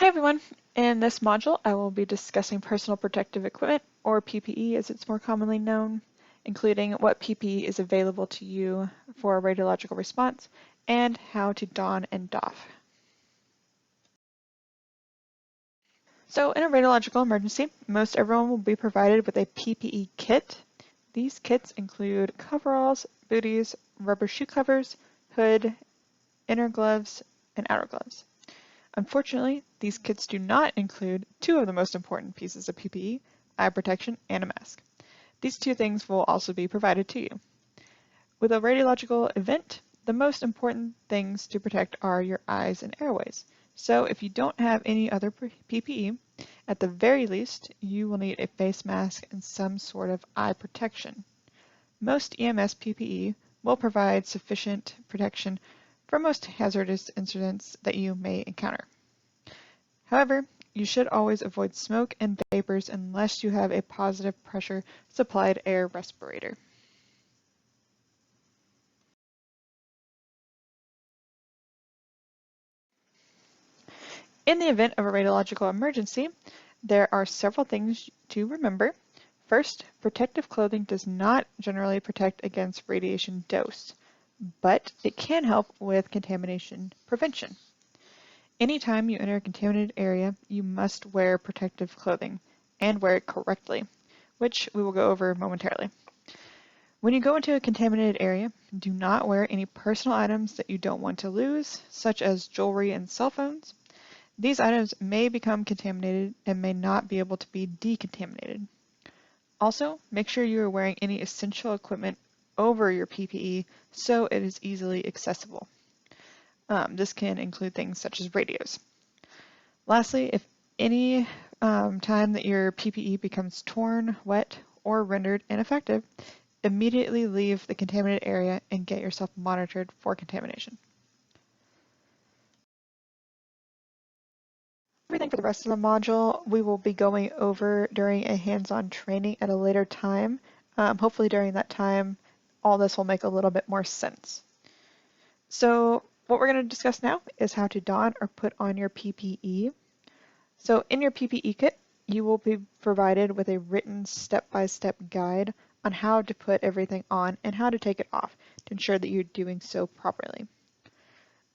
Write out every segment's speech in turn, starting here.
Hi everyone! In this module I will be discussing personal protective equipment, or PPE as it's more commonly known, including what PPE is available to you for a radiological response and how to don and doff. So in a radiological emergency, most everyone will be provided with a PPE kit. These kits include coveralls, booties, rubber shoe covers, hood, inner gloves, and outer gloves. Unfortunately, these kits do not include two of the most important pieces of PPE, eye protection and a mask. These two things will also be provided to you. With a radiological event, the most important things to protect are your eyes and airways. So if you don't have any other PPE, at the very least, you will need a face mask and some sort of eye protection. Most EMS PPE will provide sufficient protection for most hazardous incidents that you may encounter. However, you should always avoid smoke and vapors unless you have a positive pressure supplied air respirator. In the event of a radiological emergency, there are several things to remember. First, protective clothing does not generally protect against radiation dose, but it can help with contamination prevention. Anytime you enter a contaminated area, you must wear protective clothing and wear it correctly, which we will go over momentarily. When you go into a contaminated area, do not wear any personal items that you don't want to lose, such as jewelry and cell phones. These items may become contaminated and may not be able to be decontaminated. Also, make sure you are wearing any essential equipment over your PPE so it is easily accessible. This can include things such as radios. Lastly, if any time that your PPE becomes torn, wet, or rendered ineffective, immediately leave the contaminated area and get yourself monitored for contamination. Everything for the rest of the module we will be going over during a hands-on training at a later time. Hopefully during that time all this will make a little bit more sense. So what we're going to discuss now is how to don or put on your PPE. So in your PPE kit, you will be provided with a written step-by-step guide on how to put everything on and how to take it off to ensure that you're doing so properly.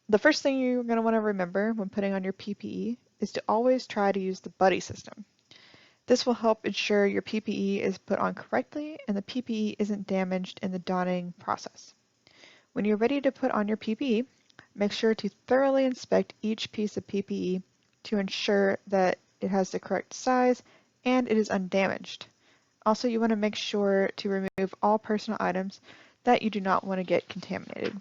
The first thing you're going to want to remember when putting on your PPE is to always try to use the buddy system. This will help ensure your PPE is put on correctly and the PPE isn't damaged in the donning process. When you're ready to put on your PPE, make sure to thoroughly inspect each piece of PPE to ensure that it has the correct size and it is undamaged. Also, you want to make sure to remove all personal items that you do not want to get contaminated.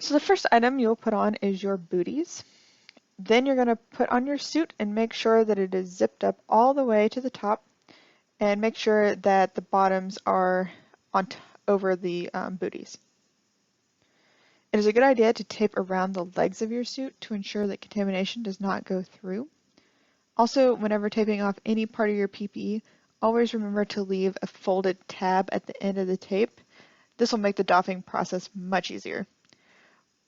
So the first item you'll put on is your booties. Then you're going to put on your suit and make sure that it is zipped up all the way to the top and make sure that the bottoms are over the booties. It is a good idea to tape around the legs of your suit to ensure that contamination does not go through. Also, whenever taping off any part of your PPE, always remember to leave a folded tab at the end of the tape. This will make the doffing process much easier.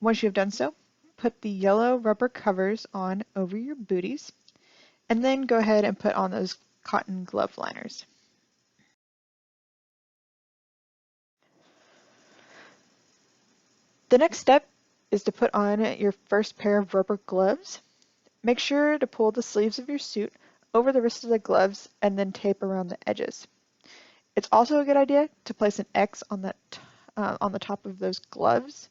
Once you have done so, put the yellow rubber covers on over your booties, and then go ahead and put on those cotton glove liners. The next step is to put on your first pair of rubber gloves. Make sure to pull the sleeves of your suit over the wrist of the gloves and then tape around the edges. It's also a good idea to place an X on the top of those gloves.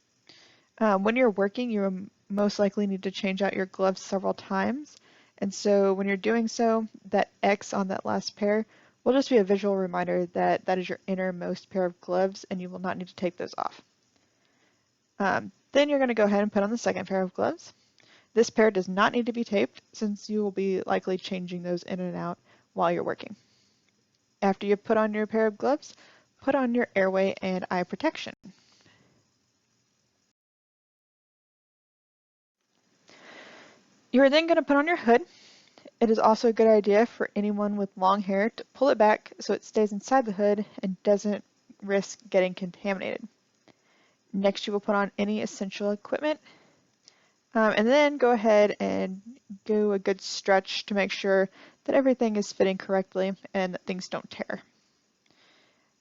When you're working, you will most likely need to change out your gloves several times. And so when you're doing so, that X on that last pair will just be a visual reminder that that is your innermost pair of gloves and you will not need to take those off. Then you're going to go ahead and put on the second pair of gloves. This pair does not need to be taped since you will be likely changing those in and out while you're working. After you've put on your pair of gloves, put on your airway and eye protection. You are then going to put on your hood. It is also a good idea for anyone with long hair to pull it back so it stays inside the hood and doesn't risk getting contaminated. Next, you will put on any essential equipment, and then go ahead and do a good stretch to make sure that everything is fitting correctly and that things don't tear.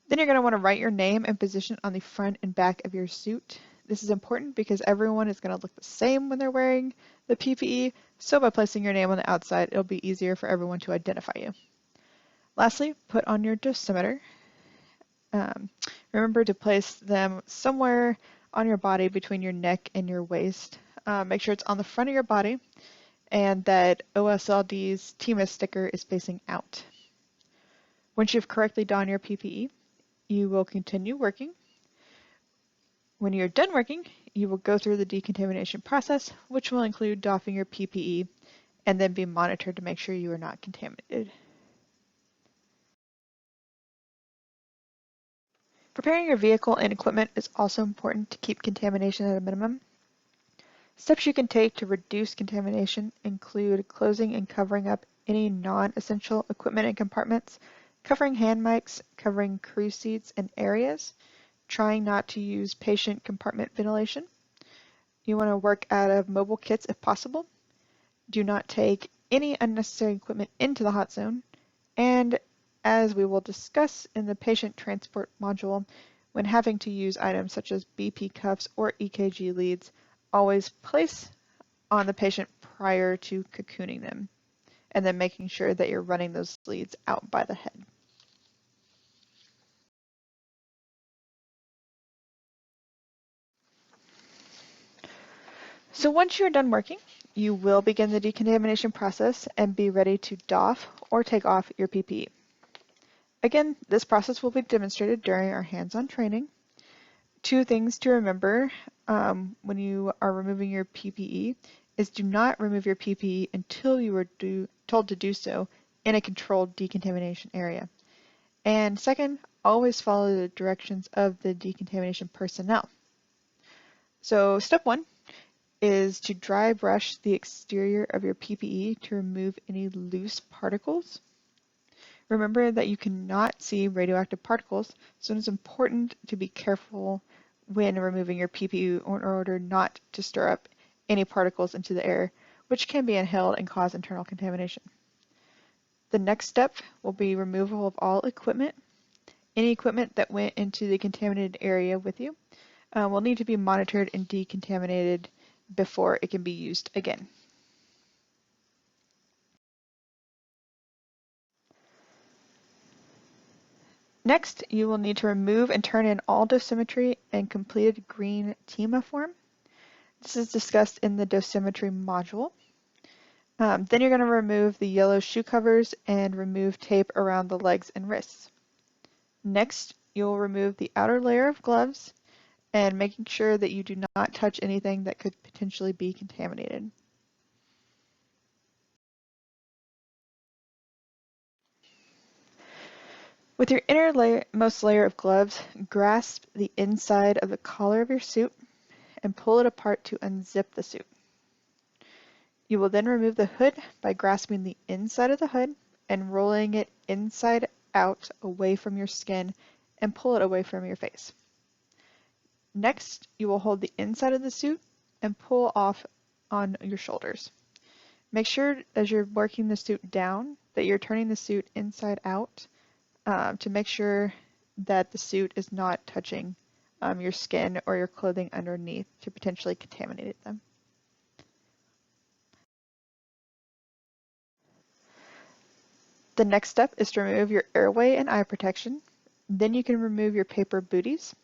Then you're going to want to write your name and position on the front and back of your suit. This is important because everyone is going to look the same when they're wearing the PPE, so by placing your name on the outside, it'll be easier for everyone to identify you. Lastly, put on your dosimeter. Remember to place them somewhere on your body between your neck and your waist. Make sure it's on the front of your body and that OSLD's TMS sticker is facing out. Once you've correctly donned your PPE, you will continue working. When you're done working, you will go through the decontamination process, which will include doffing your PPE and then be monitored to make sure you are not contaminated. Preparing your vehicle and equipment is also important to keep contamination at a minimum. Steps you can take to reduce contamination include closing and covering up any non-essential equipment and compartments, covering hand mics, covering crew seats and areas, trying not to use patient compartment ventilation. You want to work out of mobile kits if possible. Do not take any unnecessary equipment into the hot zone. And as we will discuss in the patient transport module, when having to use items such as BP cuffs or EKG leads, always place on the patient prior to cocooning them, and then making sure that you're running those leads out by the head. So once you're done working, you will begin the decontamination process and be ready to doff or take off your PPE. Again, this process will be demonstrated during our hands-on training. Two things to remember when you are removing your PPE is do not remove your PPE until you are told to do so in a controlled decontamination area. And second, always follow the directions of the decontamination personnel. So step one is to dry brush the exterior of your PPE to remove any loose particles. Remember that you cannot see radioactive particles, so it is important to be careful when removing your PPE in order not to stir up any particles into the air, which can be inhaled and cause internal contamination. The next step will be removal of all equipment. Any equipment that went into the contaminated area with you will need to be monitored and decontaminated before it can be used again. Next, you will need to remove and turn in all dosimetry and completed green TEMA form. This is discussed in the dosimetry module. Then you're going to remove the yellow shoe covers and remove tape around the legs and wrists. Next, you'll remove the outer layer of gloves and making sure that you do not touch anything that could potentially be contaminated. With your innermost layer of gloves, grasp the inside of the collar of your suit and pull it apart to unzip the suit. You will then remove the hood by grasping the inside of the hood and rolling it inside out away from your skin and pull it away from your face. Next, you will hold the inside of the suit and pull off on your shoulders. Make sure as you're working the suit down that you're turning the suit inside out to make sure that the suit is not touching your skin or your clothing underneath to potentially contaminate them. The next step is to remove your airway and eye protection. Then you can remove your paper booties.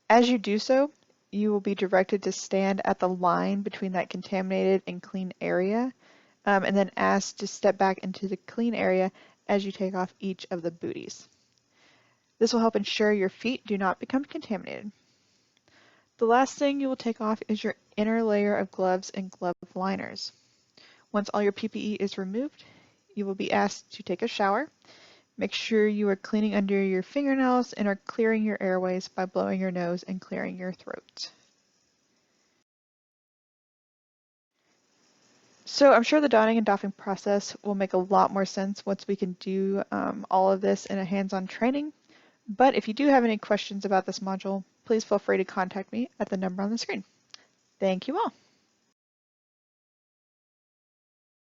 As you do so, you will be directed to stand at the line between that contaminated and clean area, and then asked to step back into the clean area as you take off each of the booties. This will help ensure your feet do not become contaminated. The last thing you will take off is your inner layer of gloves and glove liners. Once all your PPE is removed, you will be asked to take a shower. Make sure you are cleaning under your fingernails and are clearing your airways by blowing your nose and clearing your throat. So I'm sure the donning and doffing process will make a lot more sense once we can do all of this in a hands-on training. But if you do have any questions about this module, please feel free to contact me at the number on the screen. Thank you all.